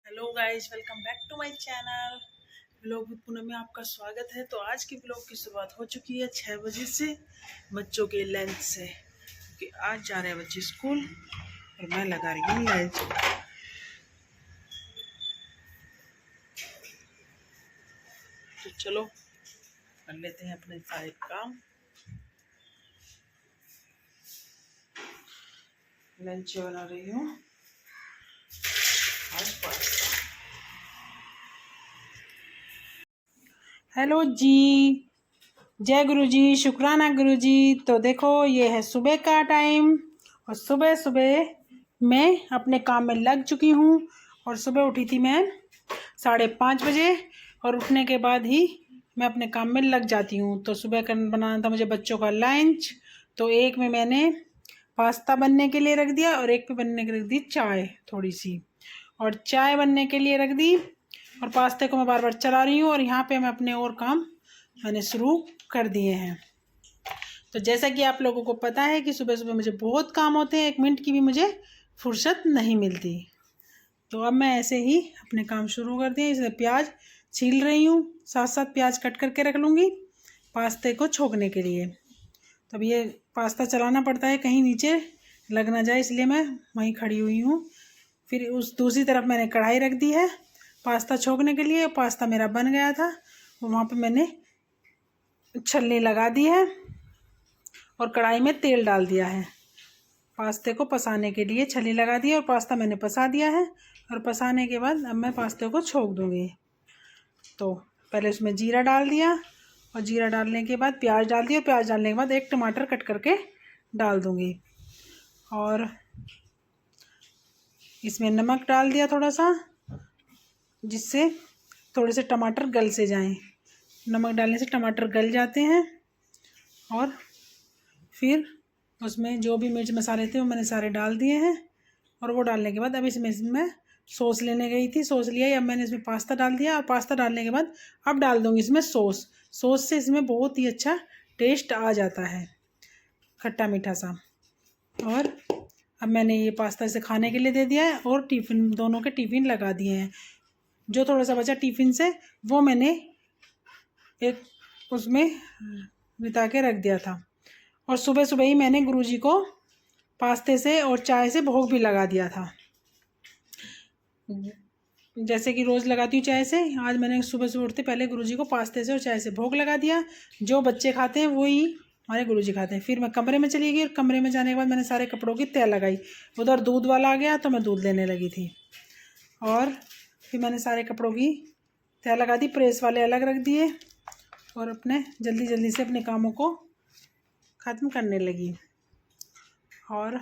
Hello guys, welcome back to my channel. Vlog with Poonam में आपका स्वागत है। तो आज के व्लॉग की शुरुआत हो चुकी है 6 बजे से, बच्चों के लंच से, क्योंकि आज जा रहे हैं बच्चे स्कूल और मैं लगा रही हूँ लंच। तो चलो कर लेते हैं अपने सारे काम। लंच बना रही हूँ आज पास्ता। हेलो जी, जय गुरु जी, शुक्राना गुरु जी। तो देखो, ये है सुबह का टाइम और सुबह सुबह मैं अपने काम में लग चुकी हूँ। और सुबह उठी थी मैं 5:30 बजे और उठने के बाद ही मैं अपने काम में लग जाती हूँ। तो सुबह का बनाना था मुझे बच्चों का लंच। तो एक में मैंने पास्ता बनने के लिए रख दिया और एक पे बनने के लिए रख दी चाय थोड़ी सी, और चाय बनने के लिए रख दी और पास्ते को मैं बार बार चला रही हूँ। और यहाँ पे मैं अपने और काम मैंने शुरू कर दिए हैं। तो जैसा कि आप लोगों को पता है कि सुबह सुबह मुझे बहुत काम होते हैं, 1 मिनट की भी मुझे फुर्सत नहीं मिलती। तो अब मैं ऐसे ही अपने काम शुरू कर दिए। इसलिए प्याज छील रही हूँ, साथ साथ प्याज कट करके रख लूँगी पास्ते को छोकने के लिए। तब ये पास्ता चलाना पड़ता है, कहीं नीचे लग ना जाए, इसलिए मैं वहीं खड़ी हुई हूँ। फिर उस दूसरी तरफ मैंने कढ़ाई रख दी है पास्ता छोकने के लिए। पास्ता मेरा बन गया था, वहाँ पे मैंने छलनी लगा दी है और कढ़ाई में तेल डाल दिया है। पास्ते को पसाने के लिए छलनी लगा दी है और पास्ता मैंने पसा दिया है। और पसाने के बाद अब मैं पास्ते को छोक दूँगी। तो पहले उसमें जीरा डाल दिया और जीरा डालने के बाद प्याज डाल दिया और प्याज डालने के बाद एक टमाटर कट करके डाल दूँगी। और इसमें नमक डाल दिया थोड़ा सा, जिससे थोड़े से टमाटर गल से जाएं। नमक डालने से टमाटर गल जाते हैं। और फिर उसमें जो भी मिर्च मसाले थे वो मैंने सारे डाल दिए हैं। और वो डालने के बाद अब इसमें सॉस लेने गई थी, सॉस लिया है। अब मैंने इसमें पास्ता डाल दिया और पास्ता डालने के बाद अब डाल दूँगी इसमें सॉस। सॉस से इसमें बहुत ही अच्छा टेस्ट आ जाता है, खट्टा मीठा सा। और अब मैंने ये पास्ता इसे खाने के लिए दे दिया है और टिफ़िन, दोनों के टिफ़िन लगा दिए हैं। जो थोड़ा सा बचा टिफ़िन से वो मैंने एक उसमें बिता के रख दिया था। और सुबह सुबह ही मैंने गुरुजी को पास्ते से और चाय से भोग भी लगा दिया था, जैसे कि रोज़ लगाती हूँ चाय से। आज मैंने सुबह सुबह उठते पहले गुरुजी को पास्ते से और चाय से भोग लगा दिया। जो बच्चे खाते हैं वही हमारे गुरुजी खाते हैं। फिर मैं कमरे में चली गई और कमरे में जाने के बाद मैंने सारे कपड़ों की तह लगाई। उधर दूध वाला आ गया तो मैं दूध लेने लगी थी। और फिर मैंने सारे कपड़ों की तह लगा दी, प्रेस वाले अलग रख दिए और अपने जल्दी जल्दी से अपने कामों को ख़त्म करने लगी। और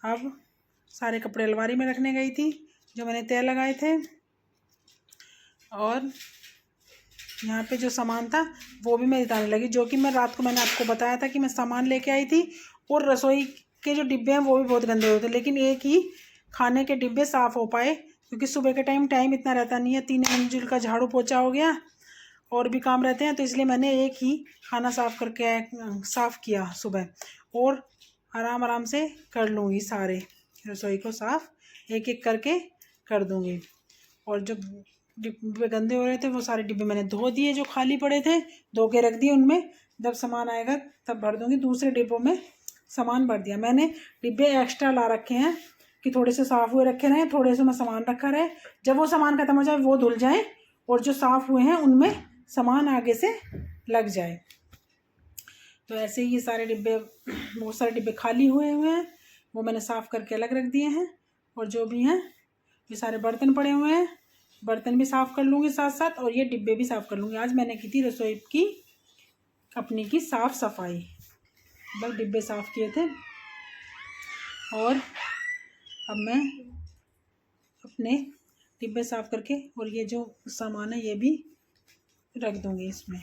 अब सारे कपड़े अलमारी में रखने गई थी जो मैंने तय लगाए थे। और यहाँ पे जो सामान था वो भी मैं निकालने लगी, जो कि मैं रात को मैंने आपको बताया था कि मैं सामान लेके आई थी। और रसोई के जो डिब्बे हैं वो भी बहुत गंदे होते, लेकिन एक ही खाने के डिब्बे साफ़ हो पाए, क्योंकि सुबह के टाइम इतना रहता नहीं है। 3 मंजिल का झाड़ू पोछा हो गया और भी काम रहते हैं, तो इसलिए मैंने एक ही खाना साफ़ किया सुबह। और आराम आराम से कर लूँगी, सारे रसोई को साफ़ एक एक करके कर दूँगी। और जो डिब्बे गंदे हो रहे थे वो सारे डिब्बे मैंने धो दिए, जो खाली पड़े थे धो के रख दिए। उनमें जब सामान आएगा तब भर दूँगी। दूसरे डिब्बों में सामान भर दिया मैंने। डिब्बे एक्स्ट्रा ला रखे हैं कि थोड़े से साफ़ हुए रखे रहें, थोड़े से में सामान रखा रहे। जब वो सामान ख़त्म हो जाए वो धुल जाए और जो साफ़ हुए हैं उनमें सामान आगे से लग जाए। तो ऐसे ही ये सारे डिब्बे, बहुत सारे डिब्बे खाली हुए हैं, वो मैंने साफ़ करके अलग रख दिए हैं। और जो भी हैं ये सारे बर्तन पड़े हुए हैं, बर्तन भी साफ़ कर लूँगी साथ साथ, और ये डिब्बे भी साफ़ कर लूँगी। आज मैंने की थी रसोई की अपनी की साफ़ सफाई, बस डिब्बे साफ़ किए थे। और अब मैं अपने डिब्बे साफ़ करके और ये जो सामान है ये भी रख दूँगी इसमें।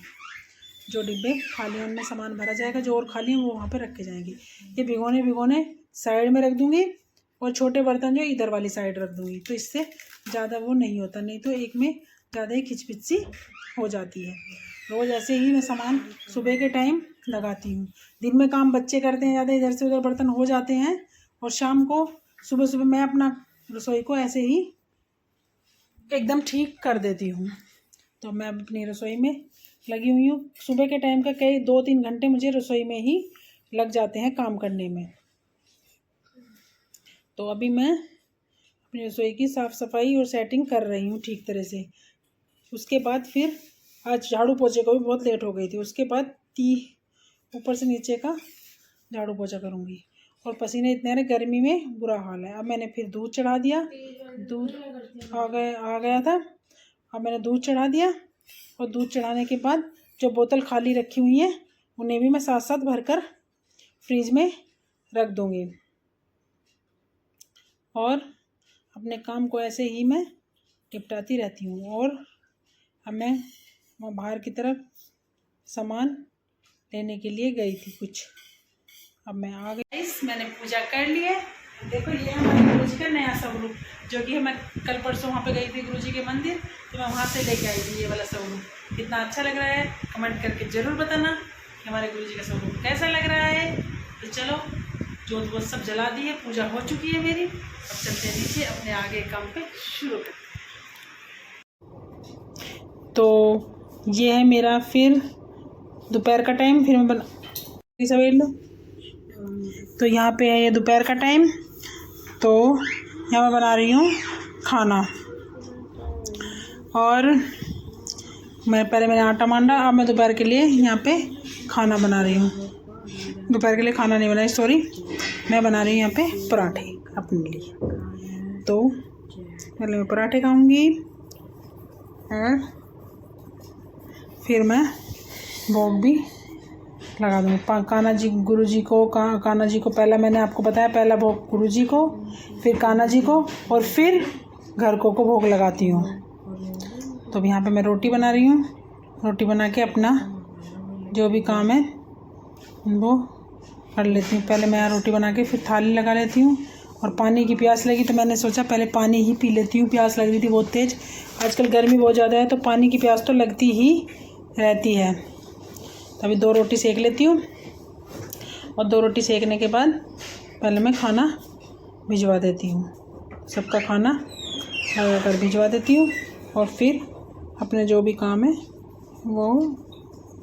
जो डिब्बे खाली हैं उनमें सामान भरा जाएगा, जो और खाली हैं वो वहाँ पे रखे जाएंगे। ये भिगोने साइड में रख दूँगी और छोटे बर्तन जो इधर वाली साइड रख दूँगी, तो इससे ज़्यादा वो नहीं होता, नहीं तो एक में ज़्यादा ही खिचपिच सी हो जाती है। रोज़ ऐसे ही मैं सामान सुबह के टाइम लगाती हूँ। दिन में काम बच्चे करते हैं ज़्यादा, इधर से उधर बर्तन हो जाते हैं। और शाम को सुबह सुबह मैं अपना रसोई को ऐसे ही एकदम ठीक कर देती हूँ। तो मैं अपनी रसोई में लगी हुई हूँ। सुबह के टाइम का कई 2-3 घंटे मुझे रसोई में ही लग जाते हैं काम करने में। तो अभी मैं अपनी रसोई की साफ़ सफाई और सेटिंग कर रही हूँ ठीक तरह से। उसके बाद फिर आज झाड़ू पोछे को भी बहुत लेट हो गई थी। उसके बाद ऊपर से नीचे का झाड़ू पोछा करूँगी। और पसीने इतने आ रहे, गर्मी में बुरा हाल है। अब मैंने फिर दूध चढ़ा दिया, दूध आ गया था। अब मैंने दूध चढ़ा दिया और दूध चढ़ाने के बाद जो बोतल खाली रखी हुई है उन्हें भी मैं साथ साथ भरकर फ्रीज में रख दूँगी। और अपने काम को ऐसे ही मैं निपटाती रहती हूँ। और अब मैं बाहर की तरफ सामान लेने के लिए गई थी कुछ। अब मैं आ गई, मैंने पूजा कर ली है। देखो ये हमारे गुरुजी का नया स्वरूप, जो कि मैं कल परसों वहाँ पे गई थी गुरुजी के मंदिर, तो मैं वहाँ से लेके आई थी। ये वाला स्वरूप कितना अच्छा लग रहा है, कमेंट करके ज़रूर बताना कि हमारे गुरुजी का स्वरूप कैसा लग रहा है। तो चलो जोत वोत सब जला दी है, पूजा हो चुकी है मेरी। अब चलते नीचे अपने आगे काम पे शुरू करते। तो ये है मेरा फिर दोपहर का टाइम। फिर मैं सवेर लो। तो यहाँ पे है ये दोपहर का टाइम। तो यहाँ मैं बना रही हूँ खाना। और मैंने आटा मांडा। अब मैं दोपहर के लिए यहाँ पे खाना बना रही हूँ। दोपहर के लिए खाना नहीं बनाई, सॉरी, मैं बना रही हूँ यहाँ पे पराठे अपने लिए। तो पहले मैं पराठे खाऊंगी और फिर मैं भोग भी लगा दूँगी। कान्हा जी गुरुजी को, कान्हा जी को पहला मैंने आपको बताया, पहला भोग गुरुजी को, फिर कान्हा जी को, और फिर घर को भोग लगाती हूँ। तो यहाँ पे मैं रोटी बना रही हूँ। रोटी बना के अपना जो भी काम है वो कर लेती हूँ। पहले मैं रोटी बना के फिर थाली लगा लेती हूँ। और पानी की प्यास लगी तो मैंने सोचा पहले पानी ही पी लेती हूँ। प्यास लग रही थी बहुत तेज़, आजकल गर्मी बहुत ज़्यादा है, तो पानी की प्यास तो लगती ही रहती है। अभी 2 रोटी सेक लेती हूँ। और 2 रोटी सेकने के बाद पहले मैं खाना भिजवा देती हूँ। सबका खाना लगा कर भिजवा देती हूँ और फिर अपने जो भी काम है वो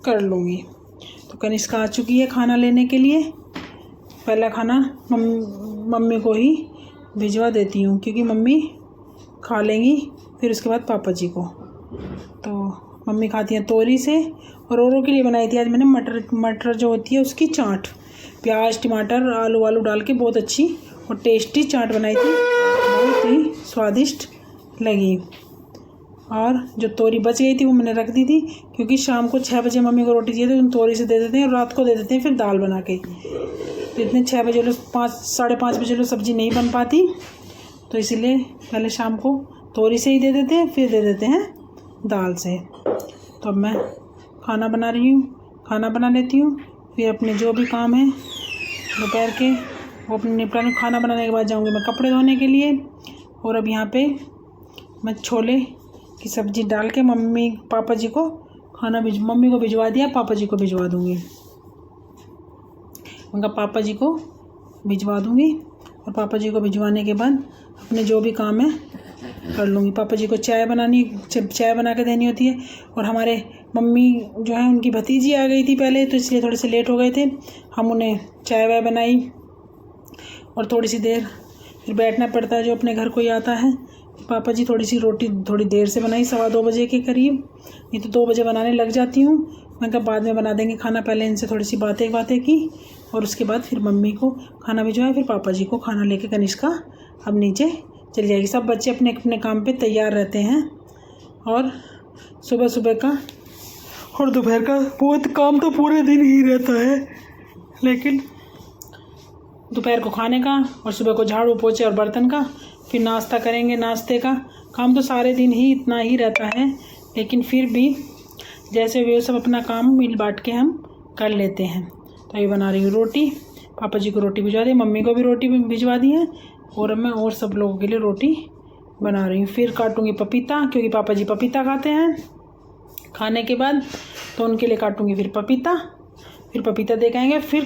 कर लूँगी। तो कनिष्का आ चुकी है खाना लेने के लिए। पहला खाना मम्मी को ही भिजवा देती हूँ, क्योंकि मम्मी खा लेंगी, फिर उसके बाद पापा जी को। तो मम्मी खाती हैं तोरी से। और औरों के लिए बनाई थी आज मैंने मटर जो होती है उसकी चाट, प्याज टमाटर आलू डाल के बहुत अच्छी और टेस्टी चाट बनाई थी, बहुत ही स्वादिष्ट लगी। और जो तोरी बच गई थी वो मैंने रख दी थी, क्योंकि शाम को 6 बजे मम्मी को रोटी चाहिए तो उन तोरी से दे देते हैं और रात को दे देते हैं फिर दाल बना के। तो इतने 6 बजे लो 5-5:30 बजे लो सब्ज़ी नहीं बन पाती, तो इसीलिए पहले शाम को तोरी से ही दे देते हैं, फिर दे देते हैं दाल से। तो अब मैं खाना बना रही हूँ, खाना बना लेती हूँ, फिर अपने जो भी काम है दोपहर के वो अपने निपटा लूँ। खाना बनाने के बाद जाऊँगी मैं कपड़े धोने के लिए। और अब यहाँ पे मैं छोले की सब्ज़ी डाल के मम्मी पापा जी को मम्मी को भिजवा दिया, पापा जी को भिजवा दूँगी। उनका पापा जी को भिजवा दूँगी और पापा जी को भिजवाने के बाद अपने जो भी काम है कर लूँगी। पापा जी को चाय बना के देनी होती है। और हमारे मम्मी जो है उनकी भतीजी आ गई थी पहले, तो इसलिए थोड़े से लेट हो गए थे। हम उन्हें चाय वाय बनाई और थोड़ी सी देर फिर बैठना पड़ता है जो अपने घर कोई आता है। पापा जी थोड़ी सी रोटी थोड़ी देर से बनाई, 2:15 बजे के करीब, नहीं तो 2 बजे बनाने लग जाती हूँ। मैं कहा बाद में बना देंगे खाना, पहले इनसे थोड़ी सी बातें की और उसके बाद फिर मम्मी को खाना भिजवाया, फिर पापा जी को खाना लेके कनिष्का अब नीचे चली जाएगी। सब बच्चे अपने अपने काम पे तैयार रहते हैं। और सुबह का और दोपहर का बहुत काम तो पूरे दिन ही रहता है, लेकिन दोपहर को खाने का और सुबह को झाड़ू पोछे और बर्तन का, फिर नाश्ता करेंगे, नाश्ते का काम तो सारे दिन ही इतना ही रहता है। लेकिन फिर भी जैसे भी सब अपना काम मिल बांट के हम कर लेते हैं। तो ये बना रही हूँ रोटी, पापा जी को रोटी भिजवा दी, मम्मी को भी रोटी भिजवा दी है और अब मैं और सब लोगों के लिए रोटी बना रही हूँ। फिर काटूँगी पपीता, क्योंकि पापा जी पपीता खाते हैं खाने के बाद, तो उनके लिए काटूँगी फिर पपीता दे के आएंगे। फिर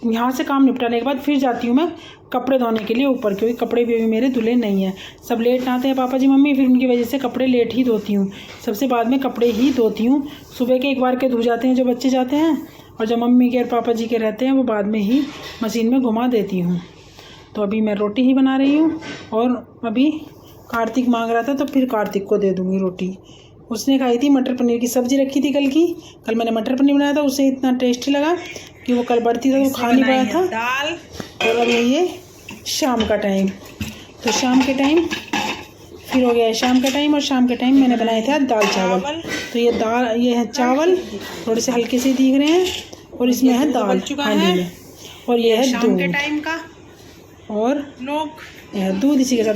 यहाँ से काम निपटाने के बाद फिर जाती हूँ मैं कपड़े धोने के लिए ऊपर, क्योंकि कपड़े भी अभी मेरे धुले नहीं हैं। सब लेट नहाते हैं पापा जी मम्मी, फिर उनकी वजह से कपड़े लेट ही धोती हूँ। सबसे बाद में कपड़े ही धोती हूँ। सुबह के एक बार के धो जाते हैं जो बच्चे जाते हैं, और जब मम्मी के और पापा जी के रहते हैं वो बाद में ही मशीन में घुमा देती हूँ। तो अभी मैं रोटी ही बना रही हूँ, और अभी कार्तिक मांग रहा था तो फिर कार्तिक को दे दूँगी रोटी। उसने खाई थी मटर पनीर की सब्ज़ी रखी थी कल मैंने मटर पनीर बनाया था, उसे इतना टेस्टी लगा कि वो कल बढ़ती था, वो खा नहीं पाया था दाल। और अब ये शाम का टाइम, तो शाम के टाइम फिर हो गया है शाम का टाइम, और शाम के टाइम मैंने बनाए थे दाल चावल। तो ये है चावल, थोड़े से हल्के से दिख रहे हैं, और इसमें है दाल हांडी में, और ये है दूध के टाइम का, और लोग दूध इसी के साथ